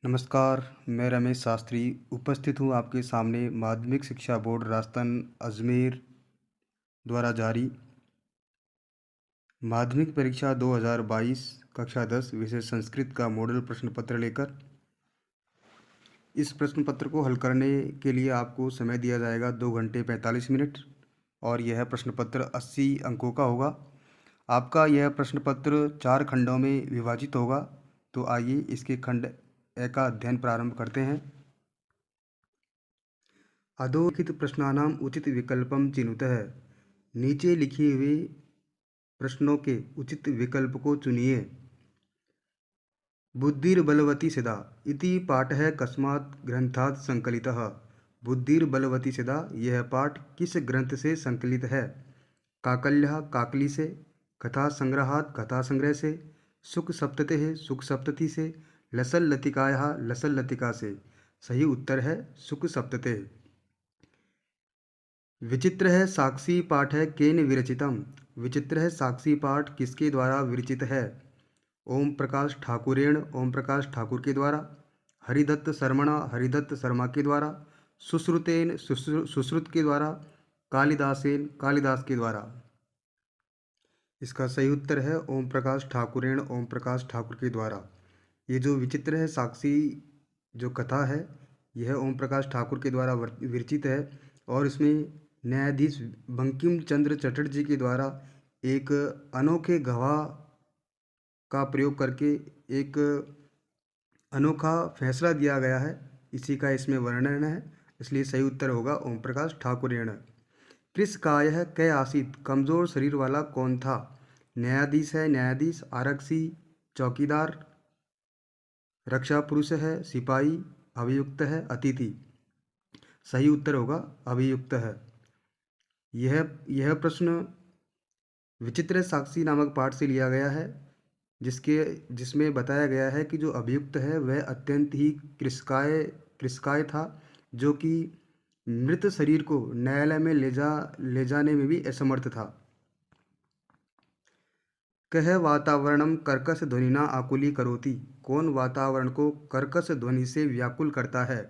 नमस्कार, मैं रमेश शास्त्री उपस्थित हूँ आपके सामने माध्यमिक शिक्षा बोर्ड राजस्थान अजमेर द्वारा जारी माध्यमिक परीक्षा 2022 कक्षा 10 विषय संस्कृत का मॉडल प्रश्न पत्र लेकर। इस प्रश्न पत्र को हल करने के लिए आपको समय दिया जाएगा 2 घंटे 45 मिनट और यह प्रश्न पत्र 80 अंकों का होगा। आपका यह प्रश्न पत्र 4 खंडों में विभाजित होगा। तो आइए इसके खंड ए का अध्ययन प्रारंभ करते हैं। अधोलिखित प्रश्नानाम उचित विकल्पम चिनुतः। नीचे लिखे हुए प्रश्नों के उचित विकल्प को चुनिए। बुद्धिर्बलवती सिदा इति पाठः कस्मात् ग्रंथात् संकलितः। बुद्धिर्बलवती सिदा यह पाठ किस ग्रंथ से संकलित है? काकल्यः काकली से, कथा संग्रहात् कथा संग्रह से, सुख सप्ततिः सुख सप्तति से, लसल लतिकायाः लसल लतिका से। सही उत्तर है सुख सप्ततिः। विचित्र है साक्षी पाठ है केन विरचितम। विचित्र है साक्षी पाठ किसके द्वारा विरचित है? ओम प्रकाश ठाकुरेण ओम प्रकाश ठाकुर के द्वारा, हरिदत्त शर्मणा हरिदत्त शर्मा के द्वारा, सुश्रुतेन सुश्रुत के द्वारा, कालिदासेन कालिदास के द्वारा। इसका सही उत्तर है ओम प्रकाश ठाकुरेण ओम प्रकाश ठाकुर के द्वारा। ये जो विचित्र है साक्षी जो कथा है यह ओम प्रकाश ठाकुर के द्वारा विरचित है और इसमें न्यायाधीश बंकिम चंद्र चटर्जी के द्वारा एक अनोखे गवाह का प्रयोग करके एक अनोखा फैसला दिया गया है, इसी का इसमें वर्णन है। इसलिए सही उत्तर होगा ओम प्रकाश ठाकुरेण। कृषकायः कै आसीत कमजोर शरीर वाला कौन था? न्यायाधीश है न्यायाधीश, आरक्षी चौकीदार, रक्षा पुरुष है सिपाही, अभियुक्त है अतिथि। सही उत्तर होगा अभियुक्त है। यह प्रश्न विचित्र साक्षी नामक पाठ से लिया गया है जिसमें बताया गया है कि जो अभियुक्त है वह अत्यंत ही कृषकाय था, जो कि मृत शरीर को न्यायालय में ले जाने में भी असमर्थ था। कह वातावरणम कर्कश ध्वनिना आकुली करोति। कौन वातावरण को कर्कश ध्वनि से व्याकुल करता है?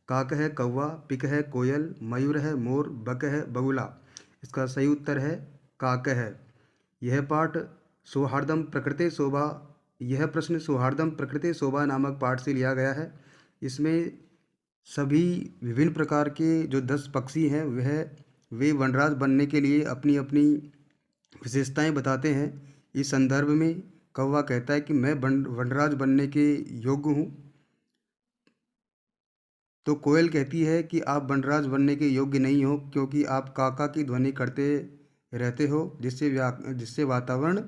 काक है कौवा, पिक है कोयल, मयूर है मोर, बक है बगुला। इसका सही उत्तर है काक है। यह पाठ सौहार्दम प्रकृते शोभा यह प्रश्न सौहार्दम प्रकृते शोभा नामक पाठ से लिया गया है। इसमें सभी विभिन्न प्रकार के जो 10 पक्षी हैं वे वनराज बनने के लिए अपनी अपनी विशेषताएं बताते हैं। इस संदर्भ में कौवा कहता है कि मैं वनराज बनने के योग्य हूँ, तो कोयल कहती है कि आप वनराज बनने के योग्य नहीं हो क्योंकि आप काका की ध्वनि करते रहते हो जिससे वातावरण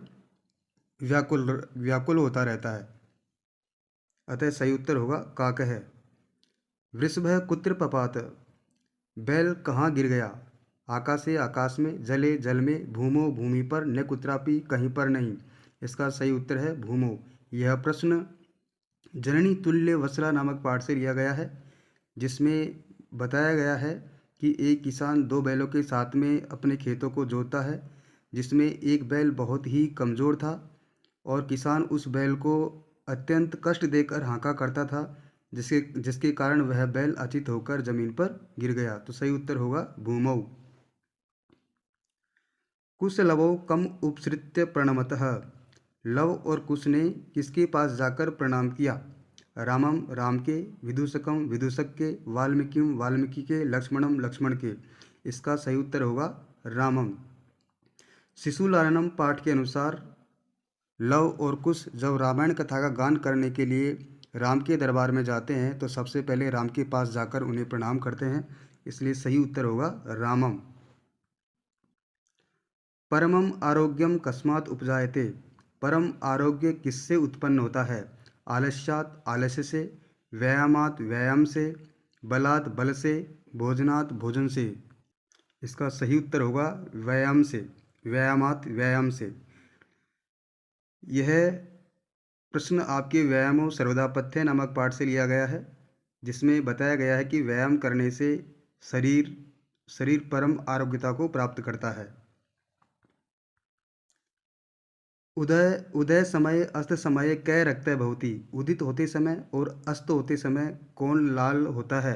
व्याकुल होता रहता है। अतः सही उत्तर होगा काक है। वृषभ कुत्र पपात। बैल कहाँ गिर गया? आकाशे आकाश में, जले जल में, भूमो भूमि पर, न कुत्रापि कहीं पर नहीं। इसका सही उत्तर है भूमो। यह प्रश्न जननी तुल्य वसरा नामक पाठ से लिया गया है जिसमें बताया गया है कि एक किसान 2 बैलों के साथ में अपने खेतों को जोतता है, जिसमें एक बैल बहुत ही कमज़ोर था और किसान उस बैल को अत्यंत कष्ट देकर हाँका करता था, जिसके कारण वह बैल अचित होकर जमीन पर गिर गया। तो सही उत्तर होगा भूमौ। कुश लवौ कम उपसृत्य प्रणमतः। लव और कुश ने किसके पास जाकर प्रणाम किया? रामम राम के, विदूषकम विदूषक के, वाल्मीकिम वाल्मीकि के, लक्ष्मणम लक्ष्मण के। इसका सही उत्तर होगा रामम। शिशुलालनम पाठ के अनुसार लव और कुश जब रामायण कथा का गान करने के लिए राम के दरबार में जाते हैं तो सबसे पहले राम के पास जाकर उन्हें प्रणाम करते हैं, इसलिए सही उत्तर होगा रामम। परमम आरोग्यम कस्मात् उपजायते। परम आरोग्य किससे उत्पन्न होता है? आलस्यात् आलस्य से, व्यायामात् व्यायाम से, बलात् बल से, भोजनात् भोजन से। इसका सही उत्तर होगा व्यायाम से, व्यायामात् व्यायाम से। यह प्रश्न आपके व्यायामो सर्वदा पथ्य नामक पाठ से लिया गया है जिसमें बताया गया है कि व्यायाम करने से शरीर परम आरोग्यता को प्राप्त करता है। उदय उदय समय अस्त समय कै रक्तः भवति। उदित होते समय और अस्त होते समय कौन लाल होता है?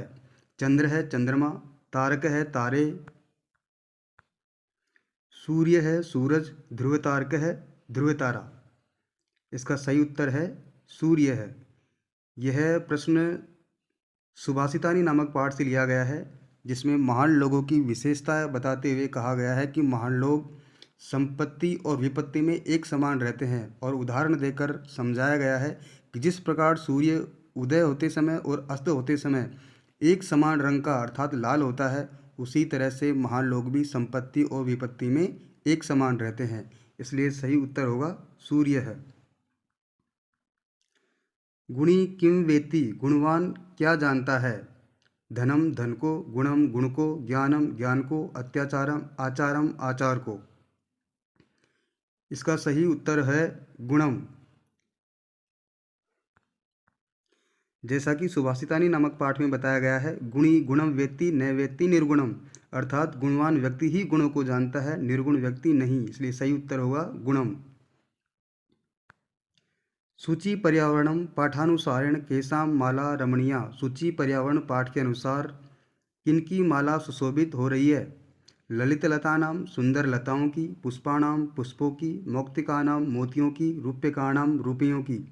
चंद्र है चंद्रमा, तारक है तारे, सूर्य है सूरज, ध्रुव तारक है ध्रुव तारा। इसका सही उत्तर है सूर्य है। यह प्रश्न सुभाषितानी नामक पाठ से लिया गया है, जिसमें महान लोगों की विशेषता बताते हुए कहा गया है कि महान लोग संपत्ति और विपत्ति में एक समान रहते हैं, और उदाहरण देकर समझाया गया है कि जिस प्रकार सूर्य उदय होते समय और अस्त होते समय एक समान रंग का अर्थात लाल होता है, उसी तरह से महान लोग भी संपत्ति और विपत्ति में एक समान रहते हैं। इसलिए सही उत्तर होगा सूर्य है। गुणी किम वेत्ति, गुणवान क्या जानता है? धनम धन को, गुणम गुण को, ज्ञानम ज्ञान को, अत्याचारम आचारम आचार को। इसका सही उत्तर है गुणम। जैसा कि सुभाषितानी नामक पाठ में बताया गया है, गुणी गुणम वेत्ति न वेत्ति निर्गुणम, अर्थात गुणवान व्यक्ति ही गुणों को जानता है, निर्गुण व्यक्ति नहीं। इसलिए सही उत्तर होगा गुणम। सूची पर्यावरणम पाठानुसारेण केसाम माला रमणीया। सूची पर्यावरण पाठ के अनुसार किनकी माला सुशोभित हो रही है? ललित लतानाम सुंदर लताओं की, पुष्पाणाम पुष्पों की, मौक्तिकानाम मोतियों की, रूप्यकाणाम रुपयों की।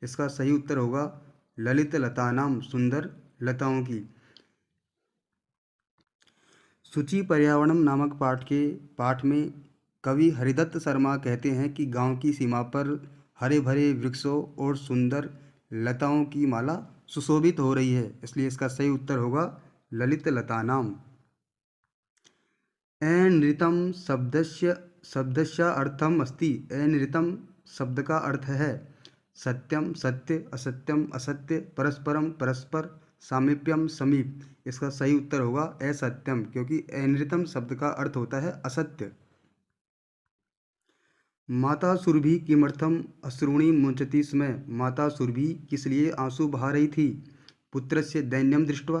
इसका सही उत्तर होगा ललित लतानाम सुंदर लताओं की। सूची पर्यावरणम नामक पाठ में कवि हरिदत्त शर्मा कहते हैं कि गांव की सीमा पर हरे भरे वृक्षों और सुंदर लताओं की माला सुशोभित हो रही है। इसलिए इसका सही उत्तर होगा ललित लतानाम। अनृतम शब्दस्य अर्थम अस्ति। अनृतम शब्द का अर्थ है सत्यम सत्य, असत्यम असत्य, परस्परम परस्पर, सामीप्यम समीप। इसका सही उत्तर होगा असत्यम, क्योंकि अनृतम शब्द का अर्थ होता है असत्य। माता सुरभि किमर्थम अश्रूणि मुंचति स्म। माता सुरभि किस लिए आंसू बहा रही थी? पुत्रस्य दैन्यम दृष्ट्वा,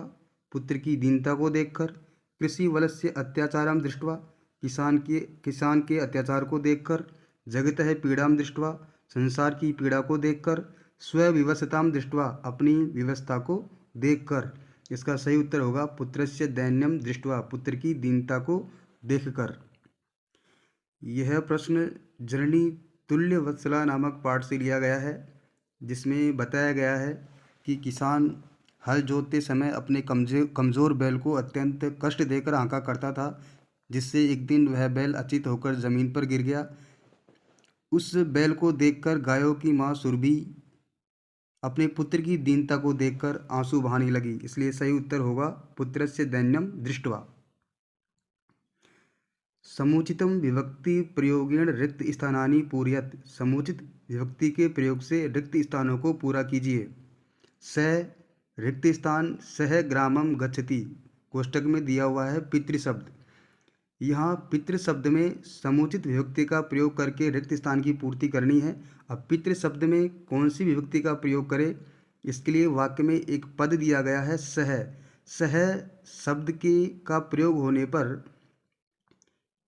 पुत्र की दीनता को देखकर, कृषि वलस्य अत्याचारम दृष्ट्वा, किसान के अत्याचार को देखकर, जगतः पीड़ाम दृष्ट्वा, संसार की पीड़ा को देखकर, स्वविवशताम दृष्ट्वा, अपनी विवस्था को देखकर। इसका सही उत्तर होगा पुत्रस्य दैन्यम दृष्ट्वा, पुत्र की दीनता को देखकर। यह प्रश्न जननी तुल्य वत्सला नामक पाठ से लिया गया है, जिसमें बताया गया है कि किसान हल जोतते समय अपने कमज़ोर बैल को अत्यंत कष्ट देकर हाँका करता था, जिससे एक दिन वह बैल अचित होकर ज़मीन पर गिर गया। उस बैल को देखकर गायों की माँ सुरभि अपने पुत्र की दीनता को देखकर आंसू बहाने लगी। इसलिए सही उत्तर होगा पुत्रस्य दैन्यम दृष्ट्वा। समुचितम विभक्ति प्रयोगेण रिक्त स्थानानि पूरयत। समुचित विभक्ति के प्रयोग से रिक्त स्थानों को पूरा कीजिए। स रिक्त स्थान सह ग्रामम गच्छति। कोष्टक में दिया हुआ है पितृ शब्द। यहाँ पितृ शब्द में समुचित विभक्ति का प्रयोग करके रिक्त स्थान की पूर्ति करनी है। अब पितृ शब्द में कौन सी विभक्ति का प्रयोग करें, इसके लिए वाक्य में एक पद दिया गया है सह। सह शब्द का प्रयोग होने पर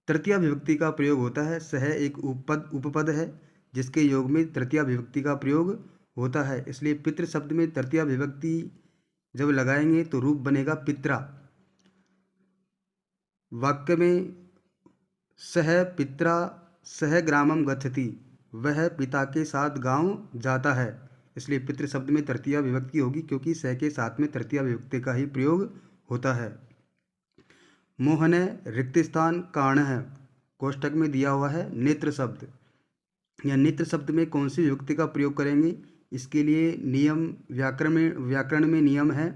तृतीया विभक्ति का प्रयोग होता है। सह एक उपपद है, जिसके योग में तृतीया विभक्ति का प्रयोग होता है। इसलिए पितृ शब्द में तृतीया विभक्ति जब लगाएंगे तो रूप बनेगा पित्रा। वाक्य में सह पित्रा सह ग्रामम गच्छति, वह पिता के साथ गांव जाता है। इसलिए पितृ शब्द में तृतीया विभक्ति होगी, क्योंकि सह के साथ में तृतीया विभक्ति का ही प्रयोग होता है। मोहन रिक्त स्थान कारण है। कोष्टक में दिया हुआ है नेत्र शब्द। या नेत्र शब्द में कौन सी विभक्ति का प्रयोग करेंगे, इसके लिए नियम व्याकरण में नियम है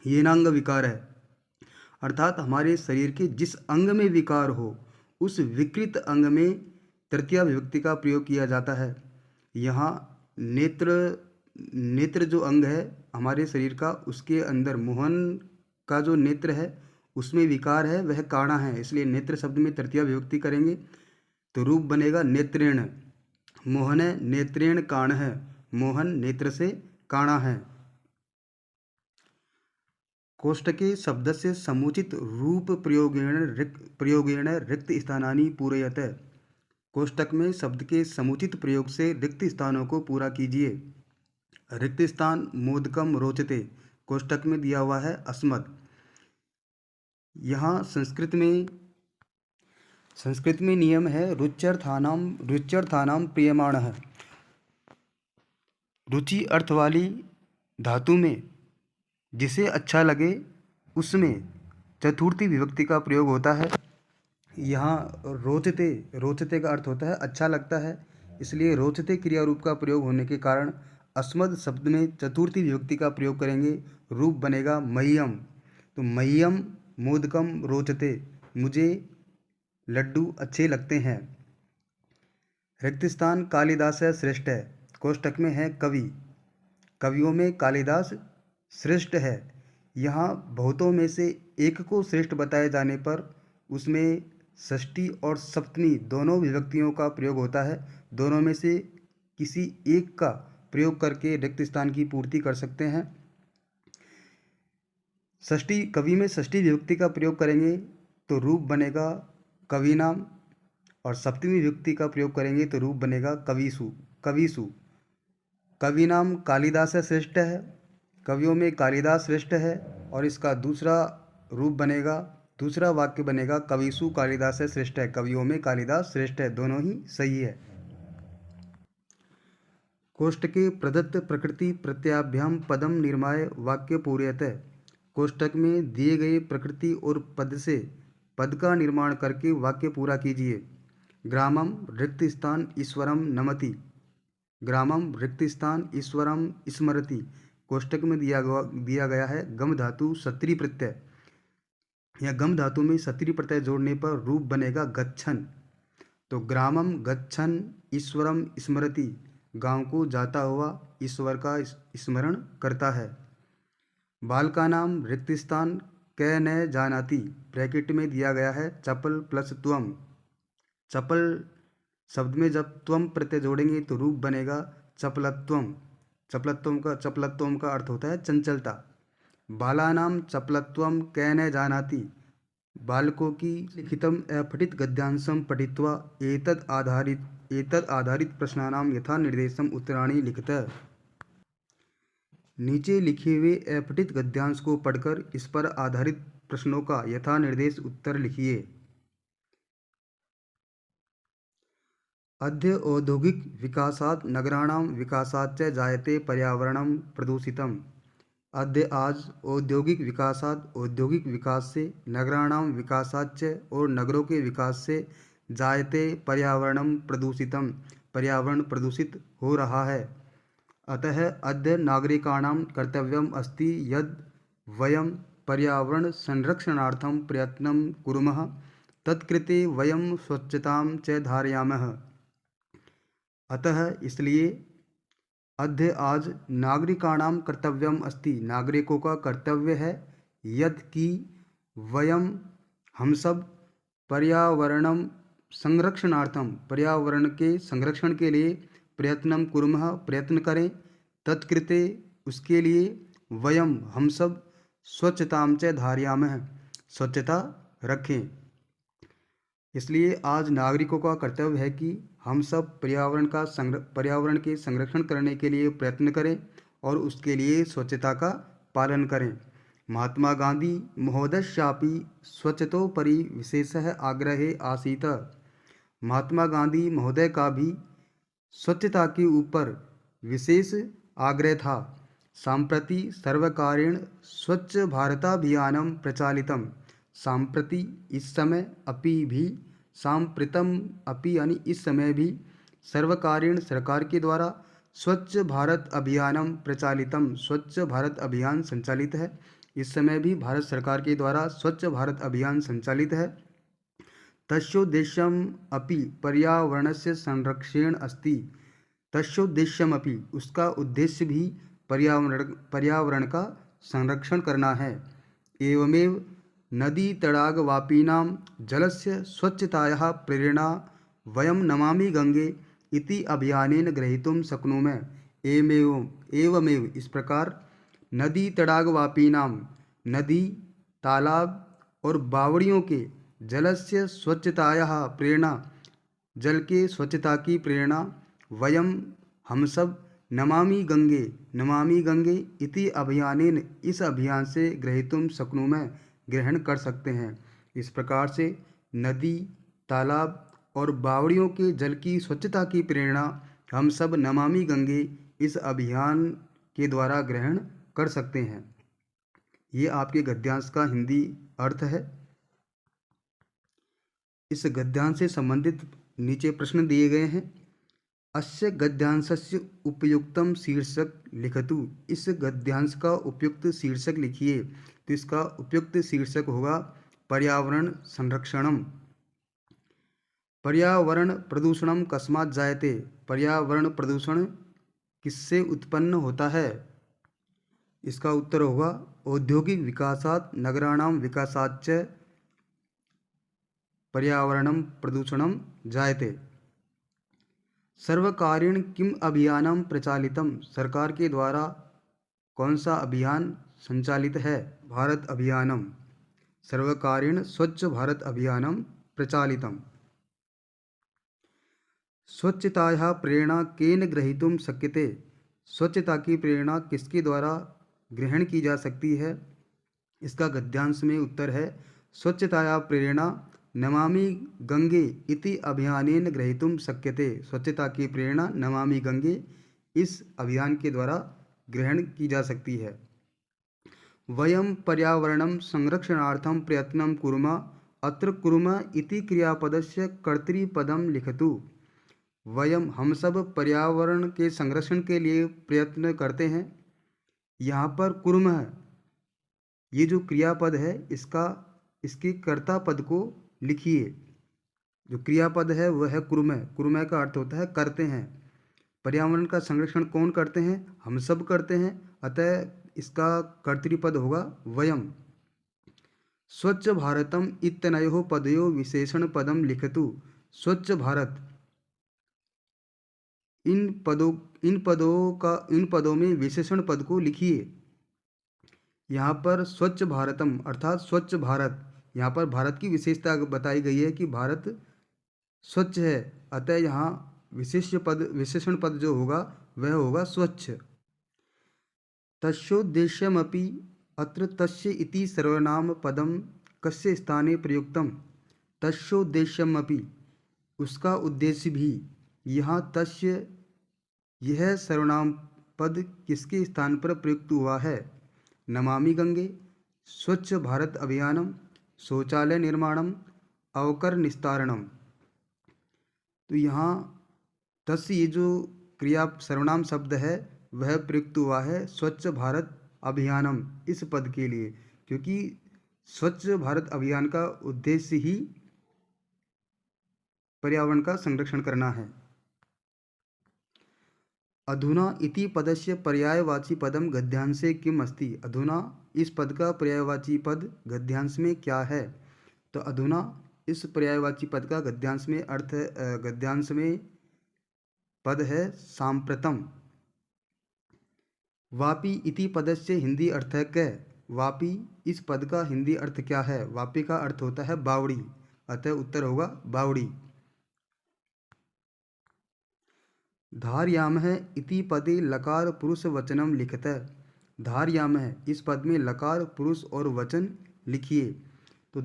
येनांग विकार है। अर्थात हमारे शरीर के जिस अंग में विकार हो, उस विकृत अंग में तृतीया विभक्ति का प्रयोग किया जाता है। यहाँ नेत्र जो अंग है हमारे शरीर का, उसके अंदर मोहन का जो नेत्र है उसमें विकार है, वह काणा है। इसलिए नेत्र शब्द में तृतीया विभक्ति करेंगे तो रूप बनेगा नेत्रेण। मोहन नेत्रेण काण है, मोहन नेत्र से काणा है। कोष्टके शब्दस्य समुचित रूप प्रयोगेण रिक्त स्थानानि पूरयत। कोष्टक में शब्द के समुचित प्रयोग से रिक्त स्थानों को पूरा कीजिए। रिक्त स्थान मोदकम रोचते कोष्टक में दिया हुआ है अस्मद। यहाँ संस्कृत में नियम है रुच्यर्थानाम प्रियमाणः। रुचि अर्थ वाली धातु में जिसे अच्छा लगे उसमें चतुर्थी विभक्ति का प्रयोग होता है। यहाँ रोचते का अर्थ होता है अच्छा लगता है, इसलिए रोचते क्रिया रूप का प्रयोग होने के कारण अस्मद शब्द में चतुर्थी विभक्ति का प्रयोग करेंगे, रूप बनेगा मह्यम। तो मह्यम मोदकम रोचते, मुझे लड्डू अच्छे लगते हैं। रिक्त स्थान कालिदास श्रेष्ठ है कोष्टक में है कवि। कवियों में कालिदास श्रेष्ठ है। यहाँ बहुतों में से एक को श्रेष्ठ बताए जाने पर उसमें षष्ठी और सप्तमी दोनों विभक्तियों का प्रयोग होता है। दोनों में से किसी एक का प्रयोग करके रिक्त स्थान की पूर्ति कर सकते हैं। षष्ठी कवि में षष्ठी विभक्ति का प्रयोग करेंगे तो रूप बनेगा कविनाम, और सप्तमी विभक्ति का प्रयोग करेंगे तो रूप बनेगा कविसु। कविनाम कालिदास श्रेष्ठ है, कवियों में कालिदास श्रेष्ठ है, और इसका दूसरा वाक्य बनेगा कविसु कालिदास श्रेष्ठ है। कवियों में कालिदास श्रेष्ठ है, दोनों ही सही है। कोष्ट के प्रदत्त प्रकृति प्रत्याभ्याम पदम निर्माय वाक्य पूर्यतः। कोष्टक में दिए गए प्रकृति और पद से पद का निर्माण करके वाक्य पूरा कीजिए। ग्रामम रिक्त स्थान ईश्वरम नमति। ग्रामम रिक्त स्थान ईश्वरम स्मरति कोष्टक में दिया गया है गम धातु सत्री प्रत्यय। या गम धातु में सत्री प्रत्यय जोड़ने पर रूप बनेगा गच्छन। तो ग्रामम गच्छन ईश्वरम स्मरति, गांव को जाता हुआ ईश्वर का स्मरण करता है। बालका नाम रिक्त स्थान कै न जानाति, ब्रैकेट में दिया गया है चपल प्लस त्वम। चपल शब्द में जब त्वम प्रत्यय जोड़ेंगे तो रूप बनेगा चपलत्वम। चपलत्वम का अर्थ होता है चंचलता। बालानाम चपलत्वम कै न जानाति, बालकों की लिखितम अपठित गद्यांशम पठित्वा एतद आधारित प्रश्नानाम यथा निर्देशम उत्तराणि लिखतः। नीचे लिखे हुए अपठित गद्यांश को पढ़कर इस पर आधारित प्रश्नों का यथा निर्देश उत्तर लिखिए। अद्य औद्योगिक विकासात् नगराणां विकासाच्च जायते पर्यावरणं प्रदूषितम्। अद्य आज औद्योगिक विकास से नगराणां विकासाच्च और नगरों के विकास से जायते पर्यावरणं प्रदूषितम्, पर्यावरण प्रदूषित हो रहा है। अतः अद्य नागरिकाणां कर्तव्यम् अस्ति यद् वयं पर्यावरण संरक्षणार्थं प्रयत्नं कुर्मः, तत्कृते वयं स्वच्छतां च धारयामः। अतः इसलिए अद्य आज नागरिकाणां कर्तव्यम अस्ति, नागरिकों का कर्तव्य है, यद कि वयम हम सब पर्यावरणं संरक्षणार्थम पर्यावरण के संरक्षण के लिए प्रयत्नं कुर्मः प्रयत्न करें, तत्कृते उसके लिए वयम हम सब स्वच्छतां च धारयामः स्वच्छता रखें। इसलिए आज नागरिकों का कर्तव्य है कि हम सब पर्यावरण के संरक्षण करने के लिए प्रयत्न करें और उसके लिए स्वच्छता का पालन करें। महात्मा गांधी महोदयश्चापि स्वच्छतोपरि विशेषः आग्रहे आसीत्। महात्मा गांधी महोदय का भी स्वच्छता के ऊपर विशेष आग्रह था। साम्प्रति सर्वकारेण स्वच्छ भारताभियानं प्रचालितम्। साम्प्रति इस समय सांप्रतम अपि यानी इस समय भी सर्वकारेण सरकार के द्वारा स्वच्छ भारत अभियानम प्रचालितम, स्वच्छ भारत अभियान संचालित है। इस समय भी भारत सरकार के द्वारा स्वच्छ भारत अभियान संचालित है। तस्योद्देश्यम अपि पर्यावरणस्य संरक्षण अस्ति। तस्योद्देश्यम अपि उसका उद्देश्य भी पर्यावरण का संरक्षण करना है। एवमेव नदी तडागवापीनां जलस्य स्वच्छतायाः प्रेरणा वयं नमामि गंगे इति अभियानेन ग्रहीतुं शक्नुमः। एवमेव इस प्रकार नदी तडागवापीनां नदी तालाब और बावड़ियों के जलस्य स्वच्छतायाः प्रेरणा जल के स्वच्छता की प्रेरणा वयम हम सब नमामि गंगे इति अभियानेन इस अभियान से ग्रहीतुम शक्नुमः ग्रहण कर सकते हैं। इस प्रकार से नदी, तालाब और बावड़ियों के जल की स्वच्छता की प्रेरणा हम सब नमामि गंगे इस अभियान के द्वारा ग्रहण कर सकते हैं। ये आपके गद्यांश का हिंदी अर्थ है। इस गद्यांश से संबंधित नीचे प्रश्न दिए गए हैं। अस्य गद्यांशस्य उपयुक्तम शीर्षक लिखतु। इस गद्यांश का उपयुक्त शीर्षक लिखिए। तो इसका उपयुक्त शीर्षक होगा पर्यावरण संरक्षणम। पर्यावरण प्रदूषणम कस्मात् जायते। पर्यावरण प्रदूषण किससे उत्पन्न होता है? इसका उत्तर होगा औद्योगिक विकासात् नगराणाम विकासाच्च पर्यावरणम प्रदूषणम जायते। सर्वकारेण किम अभियानम प्रचालितम। सरकार के द्वारा कौन सा अभियान संचालित है? भारत अभियानम। सर्वकारेण स्वच्छ भारत अभियानम प्रचालितम। स्वच्छतायाः प्रेरणा केन ग्रहीतुम शक्यते। स्वच्छता की प्रेरणा किसके द्वारा ग्रहण की जा सकती है? इसका गद्यांश में उत्तर है स्वच्छतायाः प्रेरणा नमामि गंगे इति अभियानेन ग्रहीतुम शक्यते। स्वच्छता की प्रेरणा नमामि गंगे इस अभियान के द्वारा ग्रहण की जा सकती है। वयम पर्यावरणम संरक्षणार्थम प्रयत्नं कुर्मः। अत्र कुर्मः इति क्रियापदस्य कर्तृपदम लिखतु। वयम हम सब पर्यावरण के संरक्षण के लिए प्रयत्न करते हैं। यहाँ पर कुर्मः ये जो क्रियापद है इसके कर्ता पद को लिखिए। जो क्रियापद है वह है कुर्मः। कुर्मः का अर्थ होता है करते हैं। पर्यावरण का संरक्षण कौन करते हैं? हम सब करते हैं। अतः इसका कर्तृपद होगा वयम। स्वच्छ भारतम इत्यनयोः पदयोः विशेषण पदम लिखतु। स्वच्छ भारत इन पदों में विशेषण पद को लिखिए। यहाँ पर स्वच्छ भारतम अर्थात स्वच्छ भारत, यहाँ पर भारत की विशेषता बताई गई है कि भारत स्वच्छ है। अतः यहाँ विशेषण पद जो होगा वह होगा स्वच्छ। तस्योद्देश्यमपि अत्र तस्य इति सर्वनाम पदम कस्य स्थाने प्रयुक्तम। तस्योद्देश्यमपि उसका उद्देश्य भी। यहाँ तस्य यह सर्वनाम पद किसके स्थान पर प्रयुक्त हुआ है? नमामि गंगे, स्वच्छ भारत अभियानम, शौचालय निर्माणम, अवकर निस्तारणम। तो यहाँ तस्य ये जो क्रिया सर्वनाम शब्द है वह प्रयुक्त हुआ है स्वच्छ भारत अभियानम इस पद के लिए, क्योंकि स्वच्छ भारत अभियान का उद्देश्य ही पर्यावरण का संरक्षण करना है। अधुना इति पदस्य पर्यायवाची पदम गद्यांशे किम अस्ति। अधुना इस पद का पर्यायवाची पद गद्यांश में क्या है? तो अधुना इस पर्यायवाची पद का गद्यांश में पद है सांप्रतम। वापी इति पदस्य हिंदी अर्थ है कै। वापी इस पद का हिंदी अर्थ क्या है? वापी का अर्थ होता है बावड़ी। अतः उत्तर होगा बावड़ी। धारयामः इति पदे लकार पुरुष वचनम लिखतः। धारयामः इस पद में लकार पुरुष और वचन लिखिए। तो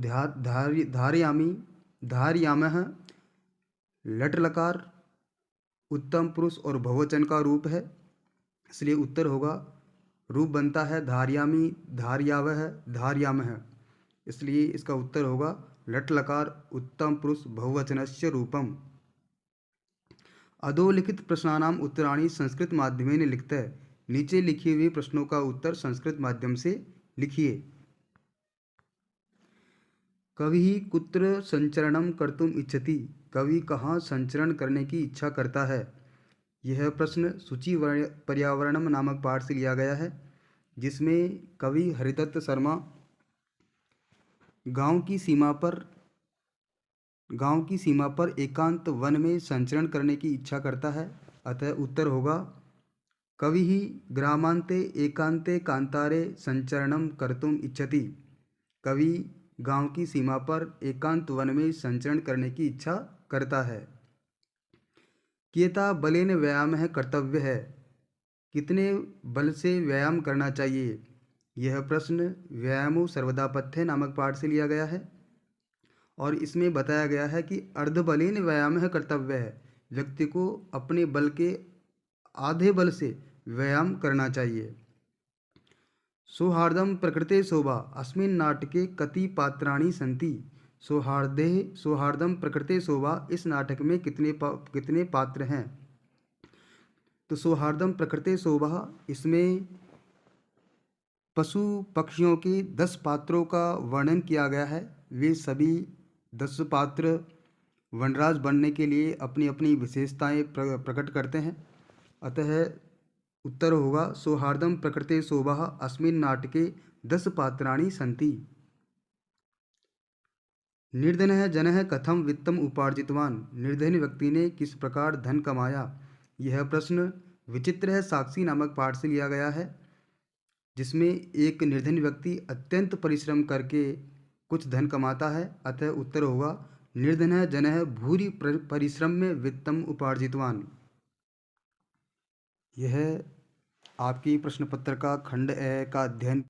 धारयामः लट लकार उत्तम पुरुष और बहुवचन का रूप है, इसलिए उत्तर होगा रूप बनता है धारयामी, धारयावः, धारयामः। इसलिए इसका उत्तर होगा लट लकार उत्तम पुरुष बहुवचनस्य रूपम। अधोलिखित प्रश्नानाम उत्तराणि संस्कृत माध्यमेन लिखतः। नीचे लिखे हुए प्रश्नों का उत्तर संस्कृत माध्यम से लिखिए। कवि कुत्र संचरणम कर्तुम इच्छति। कवि कहाँ संचरण करने की इच्छा करता है? यह प्रश्न सूची पर्यावरणम नामक पाठ से लिया गया है, जिसमें कवि हरिदत्त शर्मा गांव की सीमा पर एकांत वन में संचरण करने की इच्छा करता है। अतः उत्तर होगा कवि ही ग्रामांते एकांते कांतारे संचरणम कर्तुम इच्छति। कवि गांव की सीमा पर एकांत वन में संचरण करने की इच्छा करता है। कियता बलेन व्यायाम है कर्तव्य है, कितने बल से व्यायाम करना चाहिए। यह प्रश्न व्यायामो सर्वदा पथ्य नामक पाठ से लिया गया है और इसमें बताया गया है कि अर्धबलेन व्यायाम है कर्तव्य है, व्यक्ति को अपने बल के आधे बल से व्यायाम करना चाहिए। सौहार्दं प्रकृते शोभा अस्मिन् नाटके कति पात्राणि सन्ति। सौहार्दं प्रकृते शोभा, इस नाटक में कितने पात्र हैं। तो सौहार्दं प्रकृते शोभा, इसमें पशु पक्षियों के 10 पात्रों का वर्णन किया गया है। वे सभी 10 पात्र वनराज बनने के लिए अपनी अपनी विशेषताएं प्रकट करते हैं। अतः उत्तर होगा सौहार्दं प्रकृते शोभा अस्मिन् नाटके 10 पात्राणि सन्ति। निर्धनः जनः कथम वित्तम उपार्जितवान, निर्धन व्यक्ति ने किस प्रकार धन कमाया। यह प्रश्न विचित्र है साक्षी नामक पाठ से लिया गया है, जिसमें एक निर्धन व्यक्ति अत्यंत परिश्रम करके कुछ धन कमाता है। अतः उत्तर होगा निर्धनः जनः भूरि परिश्रम में वित्तम उपार्जितवान। यह आपकी प्रश्न पत्र का खंड ए का अध्ययन